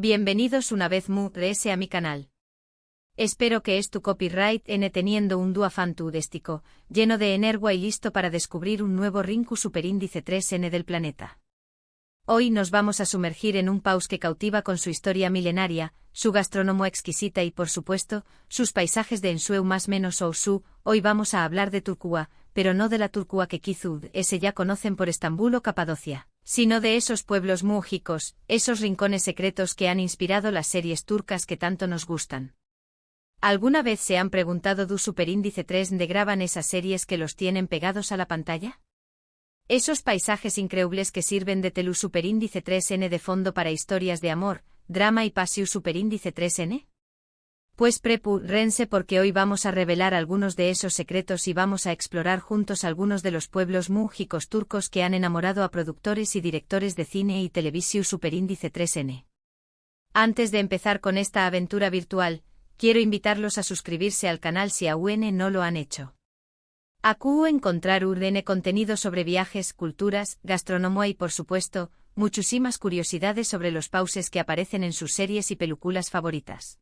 Bienvenidos una vez más a mi canal. Espero que tu copyright teniendo un dúo fantástico, lleno de energía y listo para descubrir un nuevo Rinku superíndice 3N del planeta. Hoy nos vamos a sumergir en un país que cautiva con su historia milenaria, su gastronomía exquisita y por supuesto, sus paisajes de ensueño más menos ou. Hoy vamos a hablar de Turquía, pero no de la Turquía que quizás ya conocen por Estambul o Capadocia, sino de esos pueblos mágicos, esos rincones secretos que han inspirado las series turcas que tanto nos gustan. ¿Alguna vez se han preguntado du superíndice 3 de graban esas series que los tienen pegados a la pantalla? Esos paisajes increíbles que sirven de telu superíndice 3N de fondo para historias de amor, drama y pasión superíndice 3N? Pues prepárense porque hoy vamos a revelar algunos de esos secretos y vamos a explorar juntos algunos de los pueblos mágicos turcos que han enamorado a productores y directores de cine y televisión superíndice 3N. Antes de empezar con esta aventura virtual, quiero invitarlos a suscribirse al canal si aún no lo han hecho. Aquí encontrar contenido sobre viajes, culturas, gastronomía y por supuesto, muchísimas curiosidades sobre los países que aparecen en sus series y películas favoritas.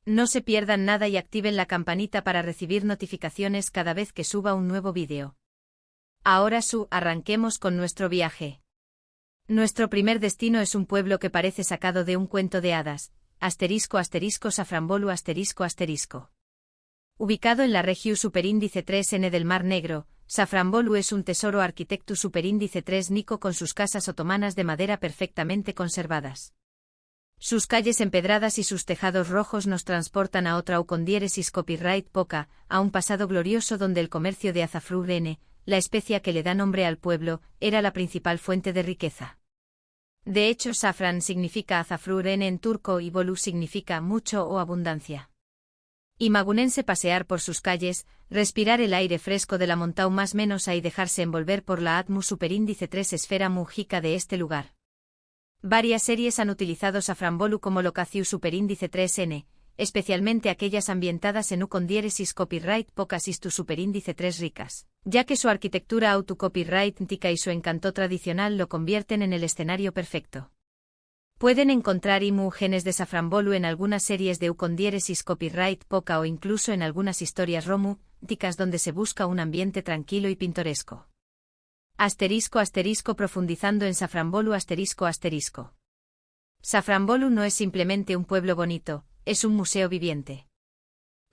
No se pierdan nada y activen la campanita para recibir notificaciones cada vez que suba un nuevo vídeo. Ahora arranquemos con nuestro viaje. Nuestro primer destino es un pueblo que parece sacado de un cuento de hadas, ***Safranbolu ***. Ubicado en la región superíndice 3N del Mar Negro, Safranbolu es un tesoro arquitecto superíndice 3 Nico con sus casas otomanas de madera perfectamente conservadas. Sus calles empedradas y sus tejados rojos nos transportan a otra ucondiéresis copyright poca, a un pasado glorioso donde el comercio de azafrán, la especia que le da nombre al pueblo, era la principal fuente de riqueza. De hecho, safran significa azafrán en turco y bolu significa mucho o abundancia. Imagunense pasear por sus calles, respirar el aire fresco de la montaña más menos y dejarse envolver por la atmu superíndice 3 esfera múgica de este lugar. Varias series han utilizado Safranbolu como locación superíndice 3N, especialmente aquellas ambientadas en ucondiéresis copyright pocas y tu superíndice 3 ricas, ya que su arquitectura auto-copyright-tica y su encanto tradicional lo convierten en el escenario perfecto. Pueden encontrar imágenes de Safranbolu en algunas series de ucondiéresis copyright poca o incluso en algunas historias románticas donde se busca un ambiente tranquilo y pintoresco. *** profundizando en Safranbolu ***. Safranbolu no es simplemente un pueblo bonito, es un museo viviente.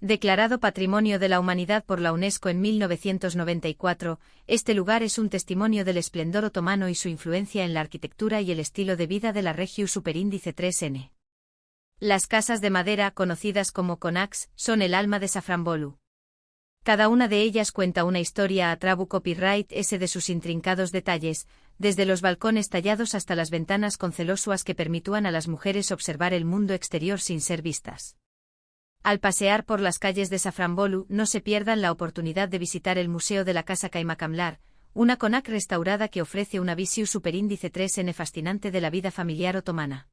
Declarado Patrimonio de la Humanidad por la UNESCO en 1994, este lugar es un testimonio del esplendor otomano y su influencia en la arquitectura y el estilo de vida de la región superíndice 3N. Las casas de madera, conocidas como konaks, son el alma de Safranbolu. Cada una de ellas cuenta una historia a trabu copyright de sus intrincados detalles, desde los balcones tallados hasta las ventanas con celosuas que permitúan a las mujeres observar el mundo exterior sin ser vistas. Al pasear por las calles de Safranbolu, no se pierdan la oportunidad de visitar el Museo de la Casa Kaymakamlar, una konak restaurada que ofrece una visión superíndice 3N fascinante de la vida familiar otomana.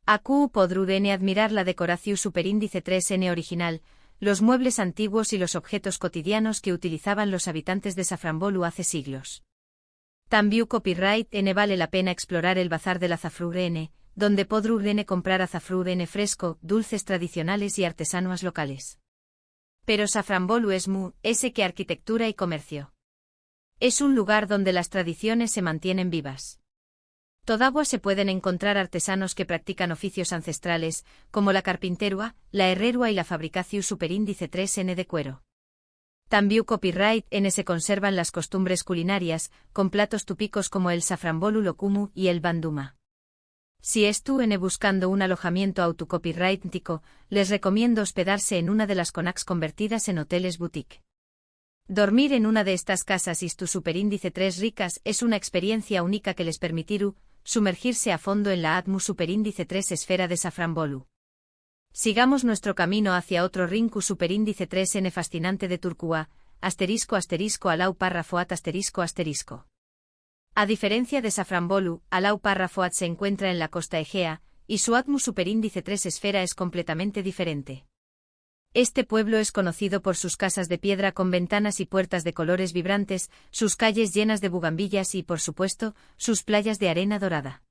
Aquí podrán admirar la decoración superíndice 3N original, los muebles antiguos y los objetos cotidianos que utilizaban los habitantes de Safranbolu hace siglos. También copyright vale la pena explorar el bazar del azafrán, donde podrán comprar azafrán fresco, dulces tradicionales y artesanos locales. Pero Safranbolu es que arquitectura y comercio. Es un lugar donde las tradiciones se mantienen vivas. Todavía se pueden encontrar artesanos que practican oficios ancestrales, como la carpintería, la herrería y la fabricación superíndice 3N de cuero. También copyright se conservan las costumbres culinarias, con platos típicos como el Safranbolu lokumu y el banduma. Si están buscando un alojamiento autocopyrightico, les recomiendo hospedarse en una de las konaks convertidas en hoteles boutique. Dormir en una de estas casas y tu superíndice 3 ricas es una experiencia única que les permitirá sumergirse a fondo en la atmu superíndice 3 esfera de Safranbolu. Sigamos nuestro camino hacia otro Rinku superíndice 3N fascinante de Turquía, ***alau parrafoat ***. A diferencia de Safranbolu, Alau Parrafoat se encuentra en la costa Egea, y su atmu superíndice 3 esfera es completamente diferente. Este pueblo es conocido por sus casas de piedra con ventanas y puertas de colores vibrantes, sus calles llenas de bugambillas y, por supuesto, sus playas de arena dorada.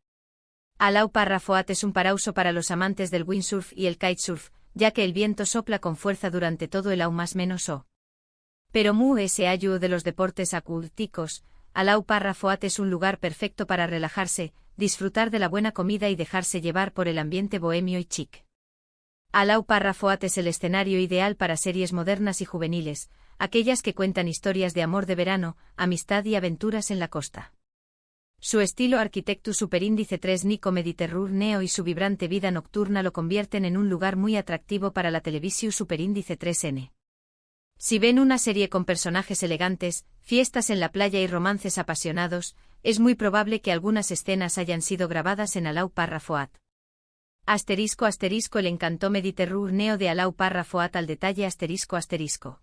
Alau Parrafoat es un paraíso para los amantes del windsurf y el kitesurf, ya que el viento sopla con fuerza durante todo el año más menos o. Pero mu ese ayu de los deportes acuáticos, Alau Parrafoat es un lugar perfecto para relajarse, disfrutar de la buena comida y dejarse llevar por el ambiente bohemio y chic. Alau Parrafoat es el escenario ideal para series modernas y juveniles, aquellas que cuentan historias de amor de verano, amistad y aventuras en la costa. Su estilo Architectus Superíndice 3 Nico Mediterráneo y su vibrante vida nocturna lo convierten en un lugar muy atractivo para la televisión Superíndice 3N. Si ven una serie con personajes elegantes, fiestas en la playa y romances apasionados, es muy probable que algunas escenas hayan sido grabadas en Alau Parrafoat. *** El encanto mediterráneo de Alau Parrafoat al detalle ***.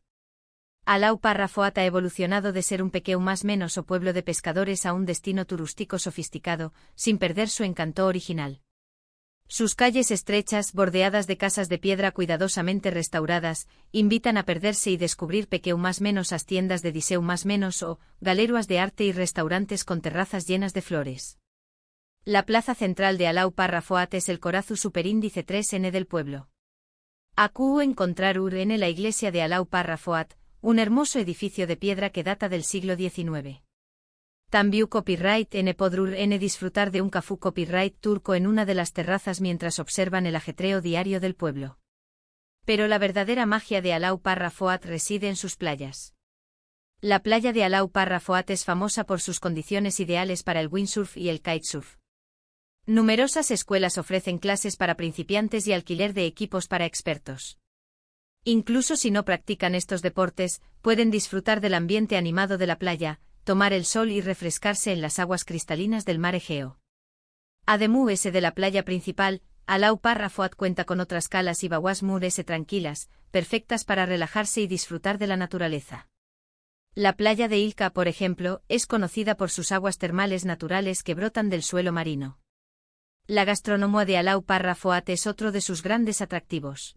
Alau Parrafoat ha evolucionado de ser un pequeño más menos o pueblo de pescadores a un destino turístico sofisticado, sin perder su encanto original. Sus calles estrechas, bordeadas de casas de piedra cuidadosamente restauradas, invitan a perderse y descubrir pequeño más menos as tiendas de diseu más menos o galeruas de arte y restaurantes con terrazas llenas de flores. La plaza central de Alau Parrafoat es el Corazu Superíndice 3N del pueblo. Acu encontrar en la iglesia de Alau Parrafoat, un hermoso edificio de piedra que data del siglo XIX. También copyright n podrur n disfrutar de un café copyright turco en una de las terrazas mientras observan el ajetreo diario del pueblo. Pero la verdadera magia de Alau Parrafoat reside en sus playas. La playa de Alau Parrafoat es famosa por sus condiciones ideales para el windsurf y el kitesurf. Numerosas escuelas ofrecen clases para principiantes y alquiler de equipos para expertos. Incluso si no practican estos deportes, pueden disfrutar del ambiente animado de la playa, tomar el sol y refrescarse en las aguas cristalinas del mar Egeo. Además de la playa principal, Alau Parrafoat cuenta con otras calas y baguas muy tranquilas, perfectas para relajarse y disfrutar de la naturaleza. La playa de Ilca, por ejemplo, es conocida por sus aguas termales naturales que brotan del suelo marino. La gastronomía de Alau Parrafoat es otro de sus grandes atractivos.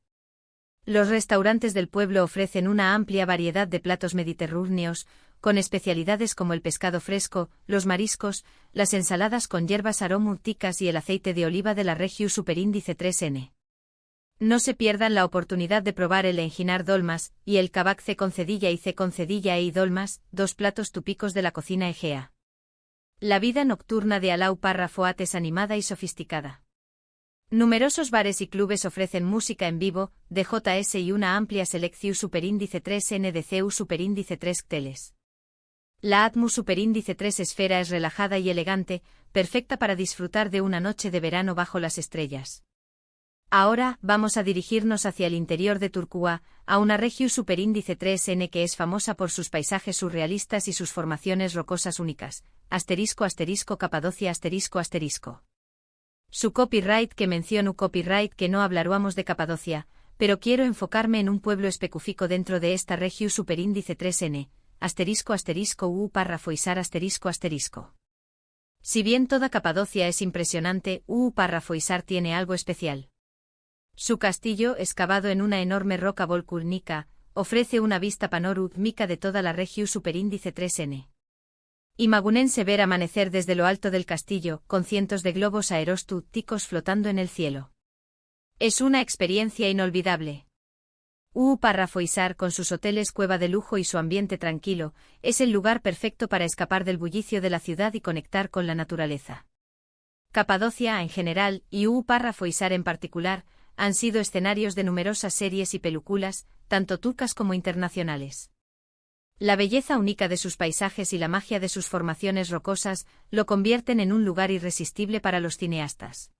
Los restaurantes del pueblo ofrecen una amplia variedad de platos mediterráneos, con especialidades como el pescado fresco, los mariscos, las ensaladas con hierbas aromáticas y el aceite de oliva de la región Superíndice 3N. No se pierdan la oportunidad de probar el enginar dolmas y el kebab C con cedilla y C con cedilla y dolmas, dos platos típicos de la cocina egea. La vida nocturna de Alau Parrafoat es animada y sofisticada. Numerosos bares y clubes ofrecen música en vivo, DJS y una amplia selección Superíndice 3N de CEU Superíndice 3 teles. La Atmu Superíndice 3 esfera es relajada y elegante, perfecta para disfrutar de una noche de verano bajo las estrellas. Ahora, vamos a dirigirnos hacia el interior de Turquía, a una región Superíndice 3N que es famosa por sus paisajes surrealistas y sus formaciones rocosas únicas. Capadocia Su copyright que menciono copyright que no hablaríamos de Capadocia, pero quiero enfocarme en un pueblo específico dentro de esta región Superíndice 3N, ***u Parrafoisar ***. Si bien toda Capadocia es impresionante, Parrafoisar tiene algo especial. Su castillo, excavado en una enorme roca volcánica, ofrece una vista panorámica de toda la región Superíndice 3N. Imagúnense ver amanecer desde lo alto del castillo, con cientos de globos aerostáticos flotando en el cielo. Es una experiencia inolvidable. Parrafoisar, con sus hoteles cueva de lujo y su ambiente tranquilo, es el lugar perfecto para escapar del bullicio de la ciudad y conectar con la naturaleza. Capadocia en general, y Parrafoisar en particular, han sido escenarios de numerosas series y películas, tanto turcas como internacionales. La belleza única de sus paisajes y la magia de sus formaciones rocosas lo convierten en un lugar irresistible para los cineastas.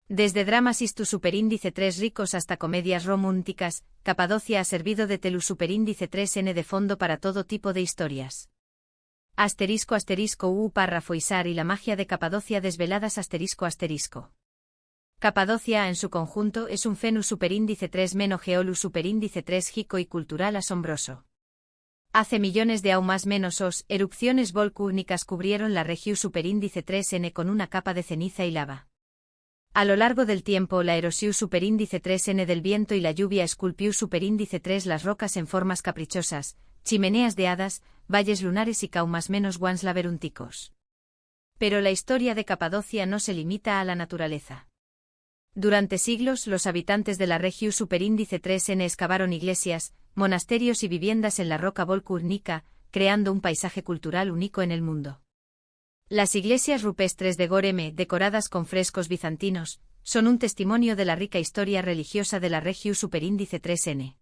Desde dramas istu Superíndice 3 ricos hasta comedias románticas, Capadocia ha servido de telu Superíndice 3N de fondo para todo tipo de historias. Parrafoisar y la magia de Capadocia desveladas ***. Capadocia en su conjunto es un fenus Superíndice 3 meno geolus Superíndice 3 gico y cultural asombroso. Hace millones de aún más menos erupciones volcánicas cubrieron la región Superíndice 3N con una capa de ceniza y lava. A lo largo del tiempo la erosión Superíndice 3N del viento y la lluvia esculpió Superíndice 3 las rocas en formas caprichosas, chimeneas de hadas, valles lunares y caumas menos guans laberúnticos. Pero la historia de Capadocia no se limita a la naturaleza. Durante siglos, los habitantes de la región superíndice 3N excavaron iglesias, monasterios y viviendas en la roca volcánica, creando un paisaje cultural único en el mundo. Las iglesias rupestres de Goreme, decoradas con frescos bizantinos, son un testimonio de la rica historia religiosa de la región superíndice 3N.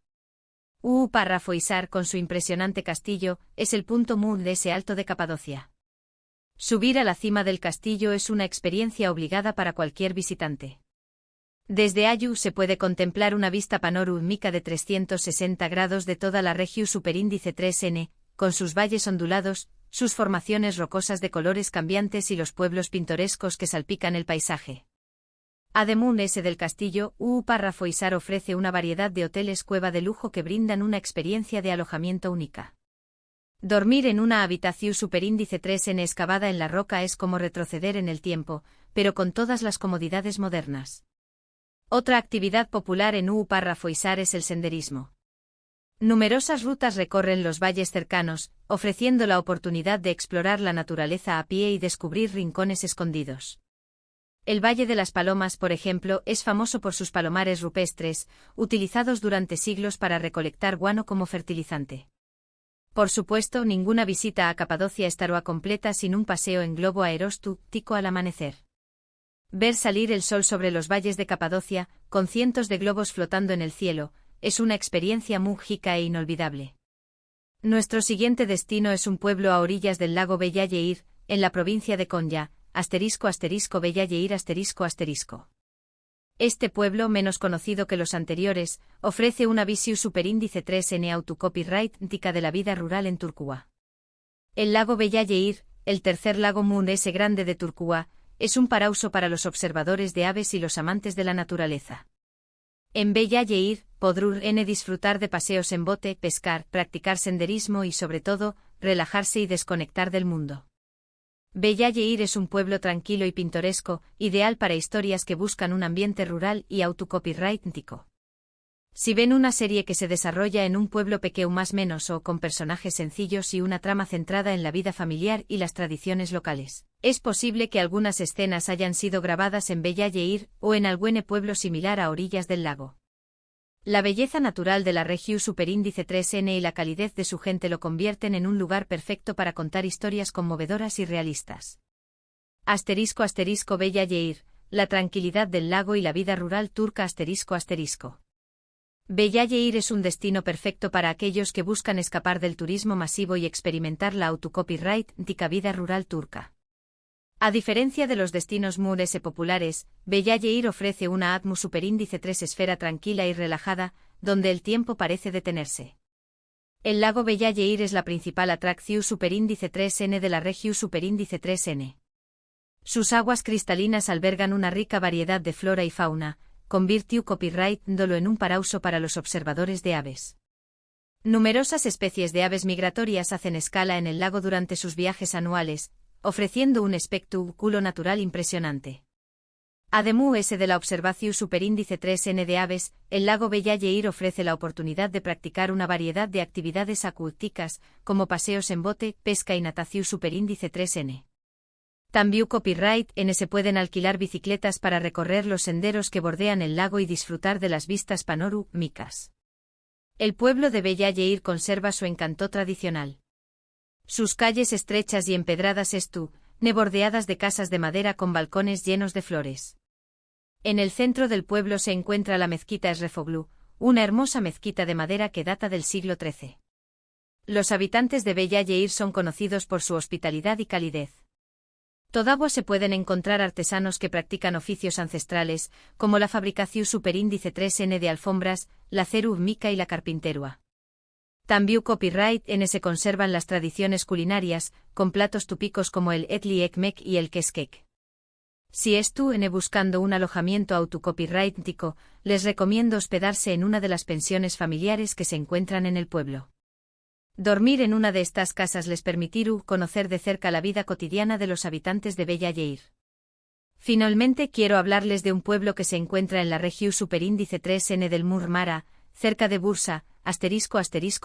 Párrafo Isar, con su impresionante castillo, es el punto de ese alto de Capadocia. Subir a la cima del castillo es una experiencia obligada para cualquier visitante. Desde Ayu se puede contemplar una vista panorámica de 360 grados de toda la región superíndice 3N, con sus valles ondulados, sus formaciones rocosas de colores cambiantes y los pueblos pintorescos que salpican el paisaje. Además del castillo, Párrafo Isar ofrece una variedad de hoteles cueva de lujo que brindan una experiencia de alojamiento única. Dormir en una habitación superíndice 3N excavada en la roca es como retroceder en el tiempo, pero con todas las comodidades modernas. Otra actividad popular en Párrafo Isar es el senderismo. Numerosas rutas recorren los valles cercanos, ofreciendo la oportunidad de explorar la naturaleza a pie y descubrir rincones escondidos. El Valle de las Palomas, por ejemplo, es famoso por sus palomares rupestres, utilizados durante siglos para recolectar guano como fertilizante. Por supuesto, ninguna visita a Capadocia estará completa sin un paseo en globo aerostático al amanecer. Ver salir el sol sobre los valles de Capadocia, con cientos de globos flotando en el cielo, es una experiencia mágica e inolvidable. Nuestro siguiente destino es un pueblo a orillas del lago Bellayeir, en la provincia de Konya, *Bellayeir *. Este pueblo, menos conocido que los anteriores, ofrece una visión superíndice 3N autocopyright de la vida rural en Turquía. El lago Bellayeir, el tercer lago grande de Turquía, es un paraíso para los observadores de aves y los amantes de la naturaleza. En Bellayeir, podrán disfrutar de paseos en bote, pescar, practicar senderismo y sobre todo, relajarse y desconectar del mundo. Bellayeir es un pueblo tranquilo y pintoresco, ideal para historias que buscan un ambiente rural y autocopyrighttico. Si ven una serie que se desarrolla en un pueblo pequeño más menos o con personajes sencillos y una trama centrada en la vida familiar y las tradiciones locales, es posible que algunas escenas hayan sido grabadas en Bellayeir o en algún pueblo similar a orillas del lago. La belleza natural de la región superíndice 3N y la calidez de su gente lo convierten en un lugar perfecto para contar historias conmovedoras y realistas. Bellayeir, la tranquilidad del lago y la vida rural turca *. Bellayeir es un destino perfecto para aquellos que buscan escapar del turismo masivo y experimentar la autocopyrighttica vida rural turca. A diferencia de los destinos populares, Bellayeir ofrece una atmósfera superíndice 3 esfera tranquila y relajada, donde el tiempo parece detenerse. El lago Bellayeir es la principal atracción superíndice 3N de la región superíndice 3N. Sus aguas cristalinas albergan una rica variedad de flora y fauna, convirtiéndolo en un paraíso para los observadores de aves. Numerosas especies de aves migratorias hacen escala en el lago durante sus viajes anuales, ofreciendo un espectáculo natural impresionante. Además de la observación superíndice 3N de aves, el lago Bellayeir ofrece la oportunidad de practicar una variedad de actividades acuáticas, como paseos en bote, pesca y natación superíndice 3N. También se pueden alquilar bicicletas para recorrer los senderos que bordean el lago y disfrutar de las vistas panorámicas. El pueblo de Bellayeir conserva su encanto tradicional. Sus calles estrechas y empedradas bordeadas de casas de madera con balcones llenos de flores. En el centro del pueblo se encuentra la mezquita Esrefoglu, una hermosa mezquita de madera que data del siglo XIII. Los habitantes de Bellayeir son conocidos por su hospitalidad y calidez. Todavía se pueden encontrar artesanos que practican oficios ancestrales, como la fabricación superíndice 3N de alfombras, la cerámica y la carpintería. También se conservan las tradiciones culinarias, con platos típicos como el etli ekmek y el keskek. Si buscando un alojamiento autocopyrighttico, les recomiendo hospedarse en una de las pensiones familiares que se encuentran en el pueblo. Dormir en una de estas casas les permitirá conocer de cerca la vida cotidiana de los habitantes de Bellayeir. Finalmente quiero hablarles de un pueblo que se encuentra en la región superíndice 3N del Murmara, cerca de Bursa,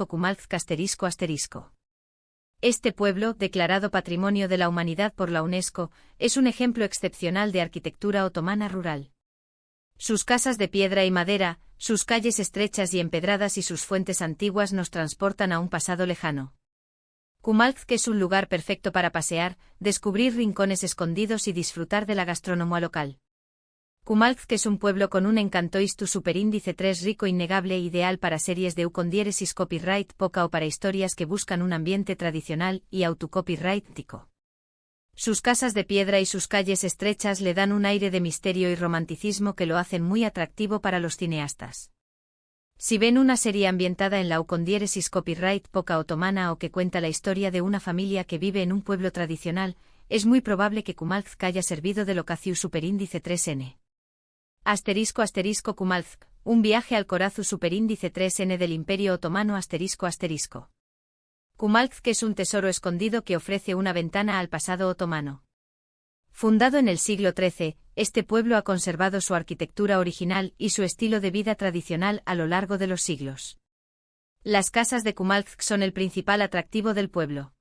*Kumalsk *. Este pueblo, declarado Patrimonio de la Humanidad por la UNESCO, es un ejemplo excepcional de arquitectura otomana rural. Sus casas de piedra y madera, sus calles estrechas y empedradas y sus fuentes antiguas nos transportan a un pasado lejano. Kumalsk es un lugar perfecto para pasear, descubrir rincones escondidos y disfrutar de la gastronomía local. Kumalsk es un pueblo con un encanto y tu superíndice 3 rico innegable e ideal para series de con copyright poca o para historias que buscan un ambiente tradicional y autocopyrightico. Sus casas de piedra y sus calles estrechas le dan un aire de misterio y romanticismo que lo hacen muy atractivo para los cineastas. Si ven una serie ambientada en la copyright poca otomana o que cuenta la historia de una familia que vive en un pueblo tradicional, es muy probable que Kumalsk haya servido de locación superíndice 3N. ** Kumalsk, un viaje al Corazú superíndice 3N del Imperio Otomano ***. Kumalsk es un tesoro escondido que ofrece una ventana al pasado otomano. Fundado en el siglo XIII, este pueblo ha conservado su arquitectura original y su estilo de vida tradicional a lo largo de los siglos. Las casas de Kumalsk son el principal atractivo del pueblo.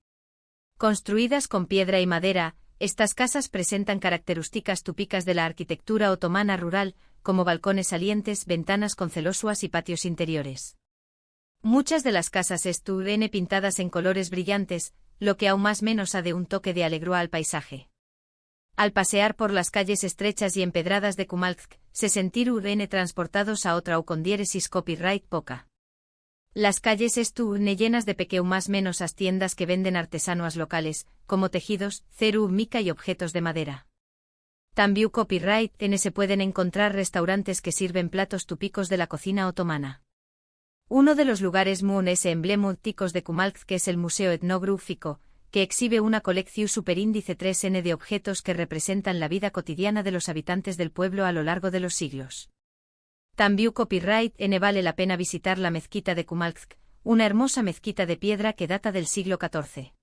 Construidas con piedra y madera, estas casas presentan características típicas de la arquitectura otomana rural, como balcones salientes, ventanas con celosías y patios interiores. Muchas de las casas están pintadas en colores brillantes, lo que aún más menos da un toque de alegría al paisaje. Al pasear por las calles estrechas y empedradas de Kumalsk, se sentirán transportados a otra copyright poca. Las calles están llenas de más menos as tiendas que venden artesanos locales, como tejidos, ceru, mica y objetos de madera. También copyright se pueden encontrar restaurantes que sirven platos típicos de la cocina otomana. Uno de los lugares más emblemáticos de Kumalsk es el Museo Etnográfico, que exhibe una colección superíndice 3N de objetos que representan la vida cotidiana de los habitantes del pueblo a lo largo de los siglos. También copyright vale la pena visitar la mezquita de Kumalsk, una hermosa mezquita de piedra que data del siglo XIV.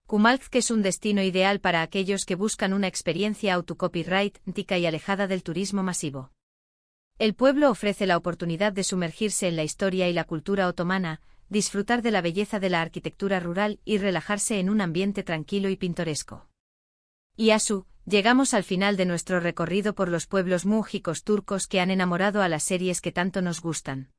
Kumalsk es un destino ideal para aquellos que buscan una experiencia autocopyrightica y alejada del turismo masivo. El pueblo ofrece la oportunidad de sumergirse en la historia y la cultura otomana, disfrutar de la belleza de la arquitectura rural y relajarse en un ambiente tranquilo y pintoresco. Y así, llegamos al final de nuestro recorrido por los pueblos múgicos turcos que han enamorado a las series que tanto nos gustan.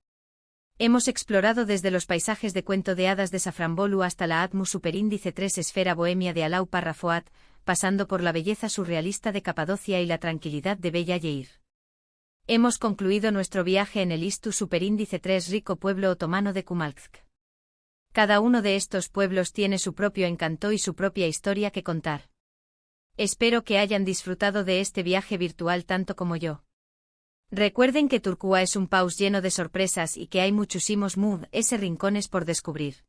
Hemos explorado desde los paisajes de cuento de hadas de Safranbolu hasta la Atmu superíndice 3 esfera bohemia de Alau Parrafoat, pasando por la belleza surrealista de Capadocia y la tranquilidad de Bella Yeir. Hemos concluido nuestro viaje en el Istu superíndice 3 rico pueblo otomano de Kumalsk. Cada uno de estos pueblos tiene su propio encanto y su propia historia que contar. Espero que hayan disfrutado de este viaje virtual tanto como yo. Recuerden que Turquía es un país lleno de sorpresas y que hay muchísimos rincones por descubrir.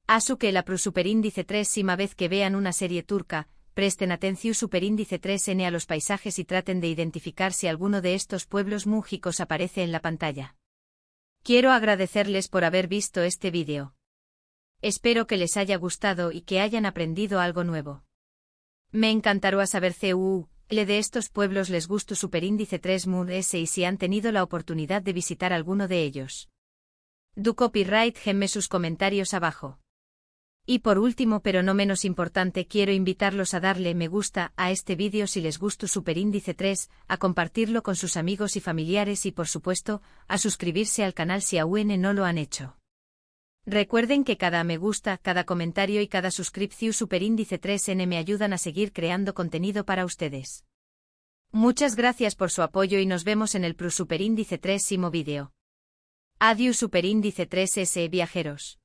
Asu que la superíndice 3 vez que vean una serie turca, presten atención superíndice 3N a los paisajes y traten de identificar si alguno de estos pueblos múgicos aparece en la pantalla. Quiero agradecerles por haber visto este vídeo. Espero que les haya gustado y que hayan aprendido algo nuevo. Me encantaría saber de estos pueblos les gustó superíndice 3 y si han tenido la oportunidad de visitar alguno de ellos. Do copyright gemme sus comentarios abajo. Y por último pero no menos importante quiero invitarlos a darle me gusta a este vídeo si les gustó superíndice 3, a compartirlo con sus amigos y familiares y por supuesto, a suscribirse al canal si aún no lo han hecho. Recuerden que cada me gusta, cada comentario y cada suscripción superíndice 3N me ayudan a seguir creando contenido para ustedes. Muchas gracias por su apoyo y nos vemos en el superíndice 3 vídeo. Adiós superíndice 3S viajeros.